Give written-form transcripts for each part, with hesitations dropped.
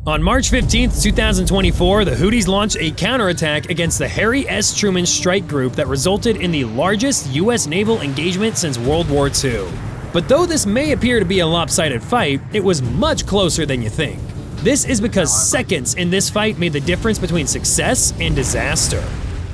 On March 15, 2024, the Houthis launched a counterattack against the Harry S. Truman Strike Group that resulted in the largest U.S. naval engagement since World War II. But though this may appear to be a lopsided fight, it was much closer than you think. This is because seconds in this fight made the difference between success and disaster.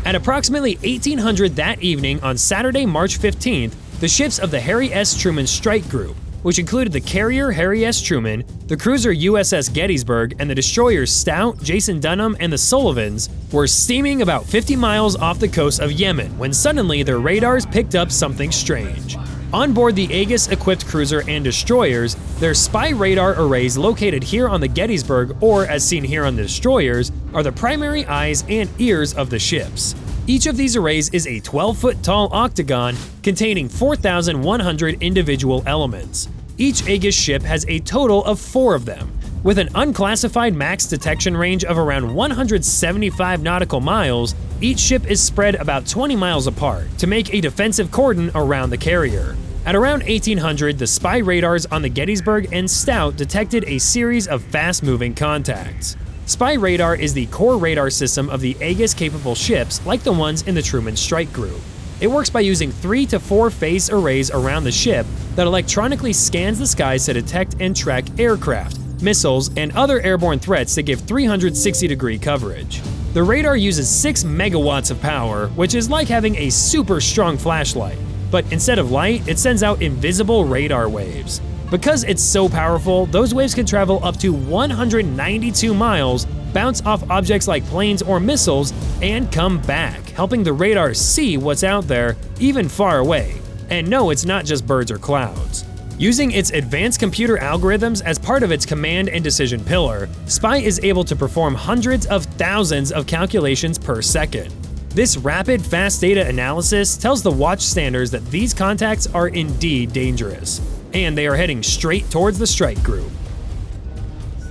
At approximately 1800 that evening on Saturday, March 15th, the ships of the Harry S. Truman Strike Group, which included the carrier Harry S. Truman, the cruiser USS Gettysburg, and the destroyers Stout, Jason Dunham, and the Sullivans, were steaming about 50 miles off the coast of Yemen when suddenly their radars picked up something strange. On board the Aegis-equipped cruiser and destroyers, their spy radar arrays located here on the Gettysburg, or as seen here on the destroyers, are the primary eyes and ears of the ships. Each of these arrays is a 12-foot tall octagon containing 4,100 individual elements. Each Aegis ship has a total of 4 of them. With an unclassified max detection range of around 175 nautical miles, each ship is spread about 20 miles apart to make a defensive cordon around the carrier. At around 1800, the spy radars on the Gettysburg and Stout detected a series of fast-moving contacts. Spy radar is the core radar system of the Aegis-capable ships like the ones in the Truman Strike Group. It works by using 3 to 4 phase arrays around the ship that electronically scans the skies to detect and track aircraft, missiles, and other airborne threats that give 360-degree coverage. The radar uses 6 megawatts of power, which is like having a super strong flashlight, but instead of light, it sends out invisible radar waves. Because it's so powerful, those waves can travel up to 192 miles, bounce off objects like planes or missiles, and come back, helping the radar see what's out there, even far away. And no, it's not just birds or clouds. Using its advanced computer algorithms as part of its command and decision pillar, Spy is able to perform hundreds of thousands of calculations per second. This rapid, fast data analysis tells the watchstanders that these contacts are indeed dangerous, and they are heading straight towards the strike group.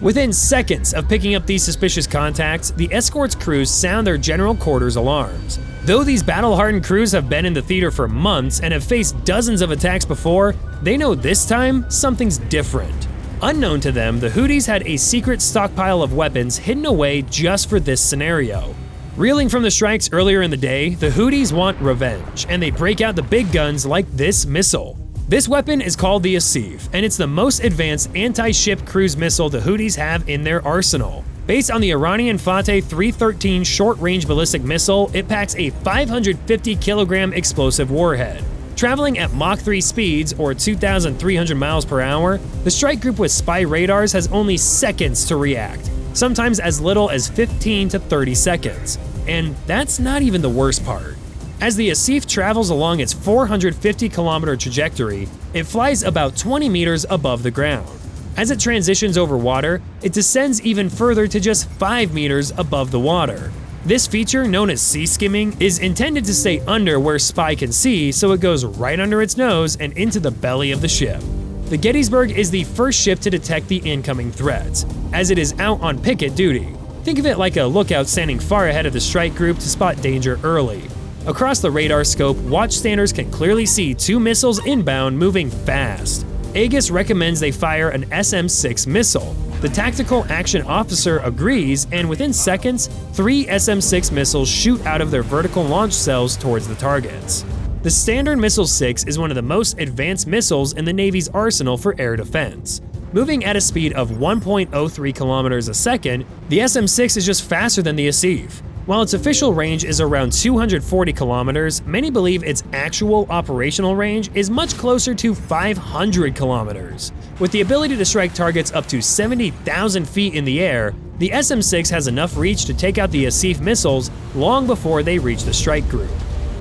Within seconds of picking up these suspicious contacts, the escort's crews sound their general quarters alarms. Though these battle-hardened crews have been in the theater for months and have faced dozens of attacks before, they know this time something's different. Unknown to them, the Houthis had a secret stockpile of weapons hidden away just for this scenario. Reeling from the strikes earlier in the day, the Houthis want revenge, and they break out the big guns like this missile. This weapon is called the Asif, and it's the most advanced anti-ship cruise missile the Houthis have in their arsenal. Based on the Iranian Fateh 313 short-range ballistic missile, it packs a 550-kilogram explosive warhead. Traveling at Mach 3 speeds, or 2,300 miles per hour, the strike group with spy radars has only seconds to react, sometimes as little as 15 to 30 seconds. And that's not even the worst part. As the Asif travels along its 450-kilometer trajectory, it flies about 20 meters above the ground. As it transitions over water, it descends even further to just 5 meters above the water. This feature, known as sea skimming, is intended to stay under where Spy can see, so it goes right under its nose and into the belly of the ship. The Gettysburg is the first ship to detect the incoming threats, as it is out on picket duty. Think of it like a lookout standing far ahead of the strike group to spot danger early. Across the radar scope, watchstanders can clearly see 2 missiles inbound moving fast. Aegis recommends they fire an SM-6 missile. The tactical action officer agrees, and within seconds, 3 SM-6 missiles shoot out of their vertical launch cells towards the targets. The Standard Missile 6 is one of the most advanced missiles in the Navy's arsenal for air defense. Moving at a speed of 1.03 kilometers a second, the SM-6 is just faster than the Asif. While its official range is around 240 kilometers, many believe its actual operational range is much closer to 500 kilometers. With the ability to strike targets up to 70,000 feet in the air, the SM-6 has enough reach to take out the Asif missiles long before they reach the strike group.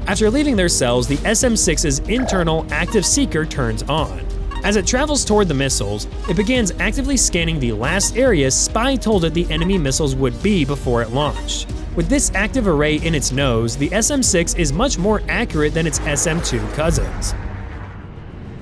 After leaving their cells, the SM-6's internal active seeker turns on. As it travels toward the missiles, it begins actively scanning the last areas Spy told it the enemy missiles would be before it launched. With this active array in its nose, the SM-6 is much more accurate than its SM-2 cousins.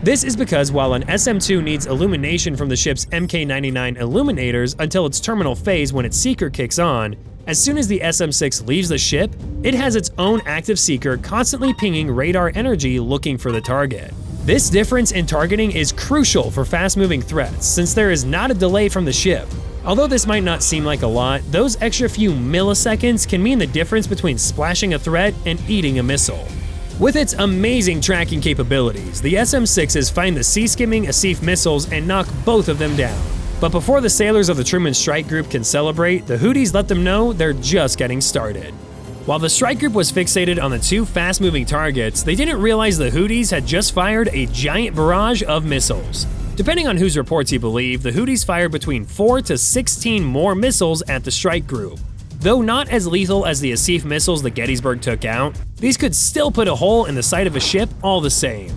This is because while an SM-2 needs illumination from the ship's Mk-99 illuminators until its terminal phase when its seeker kicks on, as soon as the SM-6 leaves the ship, it has its own active seeker constantly pinging radar energy looking for the target. This difference in targeting is crucial for fast-moving threats since there is not a delay from the ship. Although this might not seem like a lot, those extra few milliseconds can mean the difference between splashing a threat and eating a missile. With its amazing tracking capabilities, the SM-6s find the sea-skimming Asif missiles and knock both of them down. But before the sailors of the Truman Strike Group can celebrate, the Houthis let them know they're just getting started. While the strike group was fixated on the two fast-moving targets, they didn't realize the Houthis had just fired a giant barrage of missiles. Depending on whose reports you believe, the Houthis fired between 4 to 16 more missiles at the strike group. Though not as lethal as the Asif missiles that Gettysburg took out, these could still put a hole in the side of a ship all the same.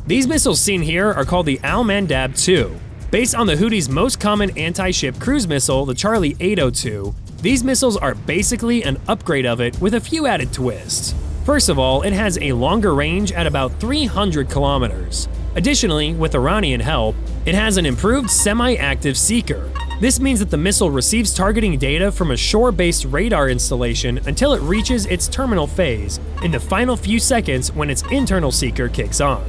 These missiles seen here are called the Al-Mandab 2. Based on the Houthis' most common anti-ship cruise missile, the Charlie 802, these missiles are basically an upgrade of it with a few added twists. First of all, it has a longer range at about 300 kilometers. Additionally, with Iranian help, it has an improved semi-active seeker. This means that the missile receives targeting data from a shore-based radar installation until it reaches its terminal phase in the final few seconds when its internal seeker kicks on.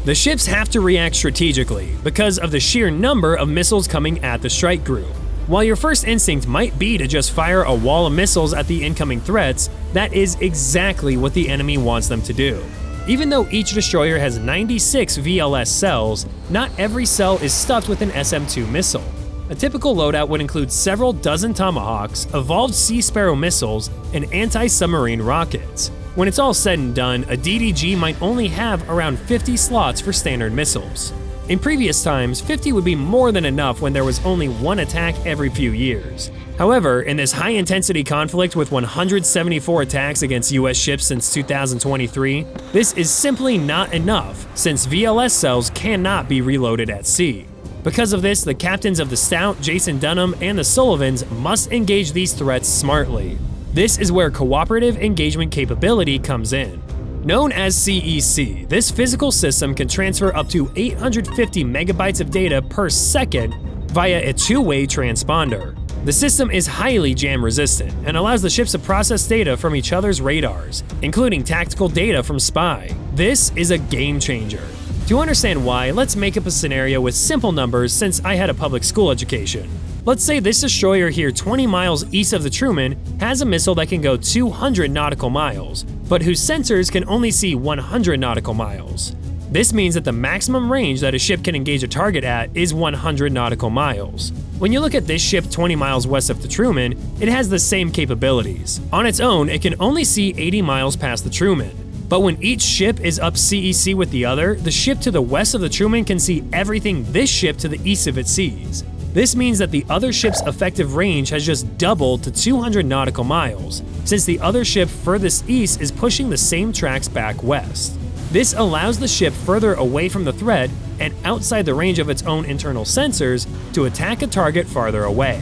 The ships have to react strategically because of the sheer number of missiles coming at the strike group. While your first instinct might be to just fire a wall of missiles at the incoming threats, that is exactly what the enemy wants them to do. Even though each destroyer has 96 VLS cells, not every cell is stuffed with an SM-2 missile. A typical loadout would include several dozen Tomahawks, evolved Sea Sparrow missiles, and anti-submarine rockets. When it's all said and done, a DDG might only have around 50 slots for standard missiles. In previous times, 50 would be more than enough when there was only one attack every few years. However, in this high-intensity conflict with 174 attacks against US ships since 2023, this is simply not enough, since VLS cells cannot be reloaded at sea. Because of this, the captains of the Stout, Jason Dunham, and the Sullivans must engage these threats smartly. This is where cooperative engagement capability comes in. Known as CEC, this physical system can transfer up to 850 megabytes of data per second via a two-way transponder. The system is highly jam-resistant and allows the ships to process data from each other's radars, including tactical data from SPY. This is a game changer. To understand why, let's make up a scenario with simple numbers since I had a public school education. Let's say this destroyer here 20 miles east of the Truman has a missile that can go 200 nautical miles, but whose sensors can only see 100 nautical miles. This means that the maximum range that a ship can engage a target at is 100 nautical miles. When you look at this ship 20 miles west of the Truman, it has the same capabilities. On its own, it can only see 80 miles past the Truman. But when each ship is up CEC with the other, the ship to the west of the Truman can see everything this ship to the east of it sees. This means that the other ship's effective range has just doubled to 200 nautical miles, since the other ship furthest east is pushing the same tracks back west. This allows the ship further away from the threat and outside the range of its own internal sensors to attack a target farther away.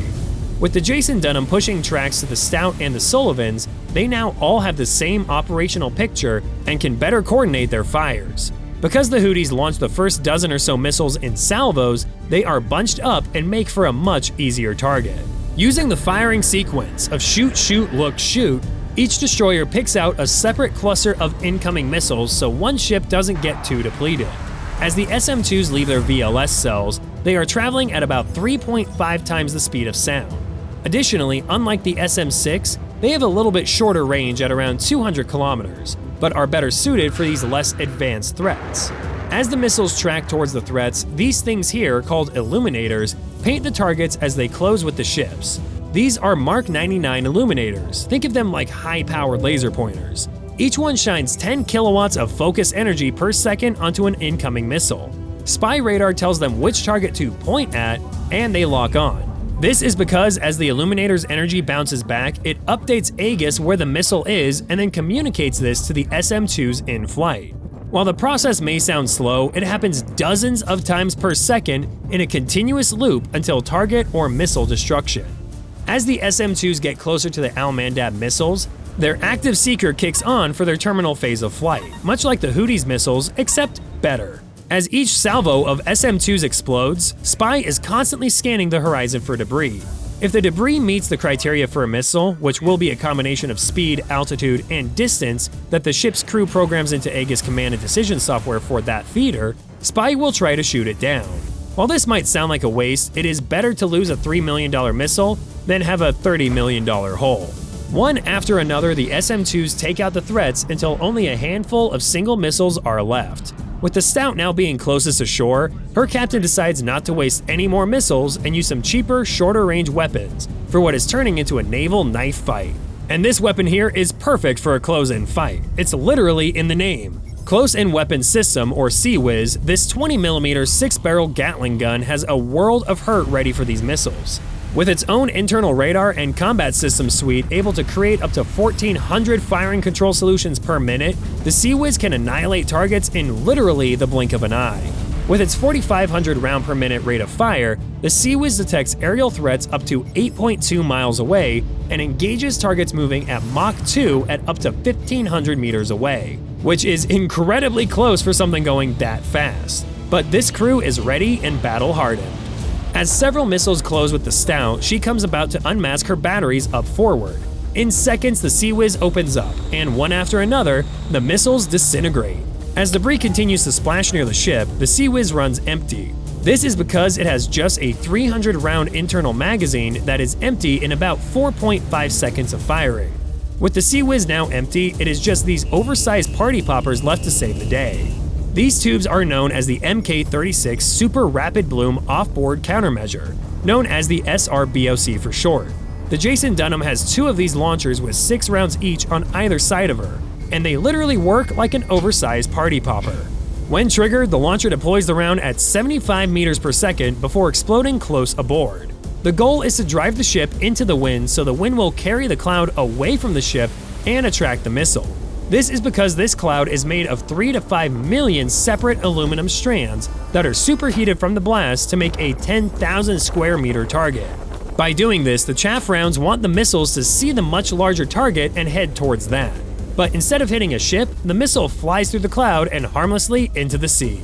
With the Jason Dunham pushing tracks to the Stout and the Sullivans, they now all have the same operational picture and can better coordinate their fires. Because the Houthis launched the first dozen or so missiles in salvos, they are bunched up and make for a much easier target. Using the firing sequence of shoot, shoot, look, shoot, each destroyer picks out a separate cluster of incoming missiles so one ship doesn't get too depleted. As the SM-2s leave their VLS cells, they are traveling at about 3.5 times the speed of sound. Additionally, unlike the SM-6, they have a little bit shorter range at around 200 kilometers, but are better suited for these less advanced threats. As the missiles track towards the threats, these things here, called illuminators, paint the targets as they close with the ships. These are Mark 99 illuminators. Think of them like high-powered laser pointers. Each one shines 10 kilowatts of focus energy per second onto an incoming missile. Spy radar tells them which target to point at, and they lock on. This is because as the illuminator's energy bounces back, it updates Aegis where the missile is and then communicates this to the SM-2s in flight. While the process may sound slow, it happens dozens of times per second in a continuous loop until target or missile destruction. As the SM-2s get closer to the Al-Mandab missiles, their active seeker kicks on for their terminal phase of flight, much like the Houthis missiles, except better. As each salvo of SM-2s explodes, Spy is constantly scanning the horizon for debris. If the debris meets the criteria for a missile, which will be a combination of speed, altitude, and distance that the ship's crew programs into Aegis command and decision software for that feeder, Spy will try to shoot it down. While this might sound like a waste, it is better to lose a $3 million missile than have a $30 million hole. One after another, the SM-2s take out the threats until only a handful of single missiles are left. With the Stout now being closest ashore, her captain decides not to waste any more missiles and use some cheaper, shorter-range weapons for what is turning into a naval knife fight. And this weapon here is perfect for a close-in fight. It's literally in the name. Close-in weapon system, or CWIS, this 20mm 6-barrel Gatling gun has a world of hurt ready for these missiles. With its own internal radar and combat system suite able to create up to 1,400 firing control solutions per minute, the CWIS can annihilate targets in literally the blink of an eye. With its 4,500 round per minute rate of fire, the CWIS detects aerial threats up to 8.2 miles away and engages targets moving at Mach 2 at up to 1,500 meters away, which is incredibly close for something going that fast. But this crew is ready and battle-hardened. As several missiles close with the Stout, she comes about to unmask her batteries up forward. In seconds, the CWIS opens up, and one after another, the missiles disintegrate. As debris continues to splash near the ship, the CWIS runs empty. This is because it has just a 300-round internal magazine that is empty in about 4.5 seconds of firing. With the CWIS now empty, it is just these oversized party poppers left to save the day. These tubes are known as the Mk-36 Super Rapid Bloom Offboard Countermeasure, known as the SRBOC for short. The Jason Dunham has 2 of these launchers with 6 rounds each on either side of her, and they literally work like an oversized party popper. When triggered, the launcher deploys the round at 75 meters per second before exploding close aboard. The goal is to drive the ship into the wind so the wind will carry the cloud away from the ship and attract the missile. This is because this cloud is made of 3 to 5 million separate aluminum strands that are superheated from the blast to make a 10,000 square meter target. By doing this, the chaff rounds want the missiles to see the much larger target and head towards that. But instead of hitting a ship, the missile flies through the cloud and harmlessly into the sea.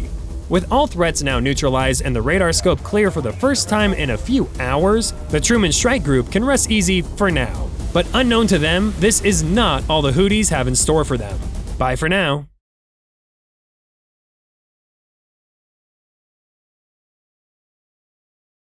With all threats now neutralized and the radar scope clear for the first time in a few hours, the Truman Strike Group can rest easy for now. But unknown to them, this is not all the Houthis have in store for them. Bye for now.